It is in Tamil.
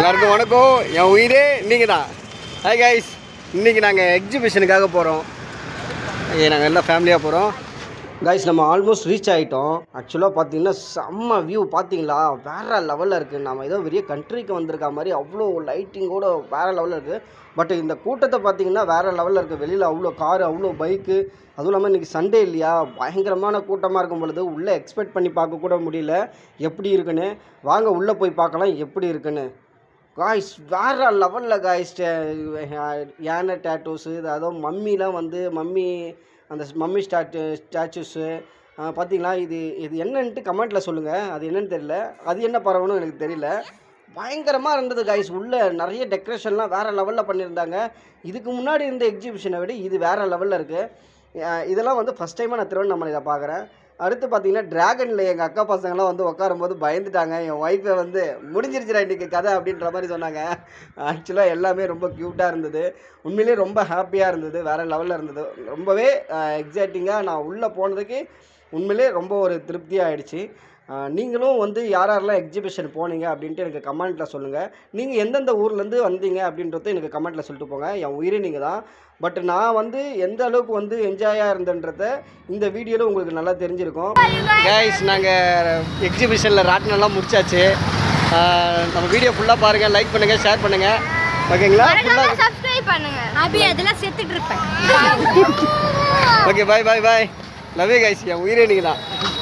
எல்லாருக்கும் வணக்கம். என் உயிரே நீங்கள் தான். ஹாய் கைஸ், இன்றைக்கி நாங்கள் எக்ஸிபிஷனுக்காக போகிறோம். நாங்கள் எல்லாம் ஃபேமிலியாக போகிறோம். கைஸ், நம்ம ஆல்மோஸ்ட் ரீச் ஆகிட்டோம். ஆக்சுவலாக பார்த்தீங்கன்னா செம்ம வியூ பார்த்தீங்களா, வேறு லெவலில் இருக்குது. நம்ம ஏதோ பெரிய கண்ட்ரிக்கு வந்திருக்க மாதிரி அவ்வளோ லைட்டிங்கோடு வேறு லெவலில் இருக்குது. பட் இந்த கூட்டத்தை பார்த்தீங்கன்னா வேறு லெவலில் இருக்குது. வெளியில் அவ்வளோ காரு, அவ்வளோ பைக்கு, அதுவும் இல்லாமல் இன்றைக்கி சண்டே இல்லையா, பயங்கரமான கூட்டமாக இருக்கும் பொழுது உள்ளே எக்ஸ்பெக்ட் பண்ணி பார்க்கக்கூட முடியல எப்படி இருக்குன்னு. வாங்க உள்ளே போய் பார்க்கலாம் எப்படி இருக்குன்னு. காய்ஸ் வேறு லெவலில் காய்ஸ், யானை டேட்டூஸு, அதுவும் மம்மிலாம் வந்து அந்த மம்மி ஸ்டாச்சூஸு பார்த்தீங்களா. இது என்னன்ட்டு கமெண்ட்டில் சொல்லுங்கள். அது என்னன்னு தெரியல, அது என்ன பறவைன்னு எனக்கு தெரியல. பயங்கரமாக இருந்தது காய்ஸ். உள்ளே நிறைய டெக்கரேஷன்லாம் வேறு லெவலில் பண்ணியிருந்தாங்க. இதுக்கு முன்னாடி இருந்த எக்ஸிபிஷனை விட இது வேறு லெவலில் இருக்குது. இதெல்லாம் வந்து ஃபஸ்ட் டைமாக நான் திருவண்ணாமலை இதை பார்க்குறேன். அடுத்து பார்த்தீங்கன்னா ட்ராகனில் எங்கள் அக்கா பசங்களாம் வந்து உட்காரும்போது பயந்துட்டாங்க. என் ஒய்ஃபை வந்து முடிஞ்சிருச்சுடா இன்றைக்கி கதை அப்படின்ற மாதிரி சொன்னாங்க. ஆக்சுவலாக எல்லாமே ரொம்ப க்யூட்டாக இருந்தது. உண்மையிலே ரொம்ப ஹாப்பியாக இருந்தது, வேறு லெவலில் இருந்தது. ரொம்பவே எக்ஸைட்டிங்காக நான் உள்ளே போனதுக்கு உண்மையிலே ரொம்ப ஒரு திருப்தியாக ஆகிடுச்சு. நீங்களும் வந்து யாரெல்லாம் எக்ஸிபிஷன் போனீங்க அப்படின்ட்டு எனக்கு கமெண்ட்டில் சொல்லுங்கள். நீங்கள் எந்தெந்த ஊர்லேருந்து வந்தீங்க அப்படின்றத எனக்கு கமெண்ட்டில் சொல்லிட்டு போங்க. என் உயிரே நீங்கள் தான். பட் நான் வந்து எந்த அளவுக்கு வந்து என்ஜாயாக இருந்தேன்றத இந்த வீடியோவில் உங்களுக்கு நல்லா தெரிஞ்சிருக்கும். கைஸ், நாங்கள் எக்ஸிபிஷனில் ராட்டினெல்லாம் முடிச்சாச்சு. நம்ம வீடியோ ஃபுல்லாக பாருங்கள், லைக் பண்ணுங்கள், ஷேர் பண்ணுங்கள், ஓகேங்களா? ஃபுல்லாக சப்ஸ்கிரைப் பண்ணுங்கள். அபி அதெல்லாம் செத்துட்டு இருப்பேன். Okay, bye bye bye. Love you guys. என் உயிரே நீங்கள் தான்.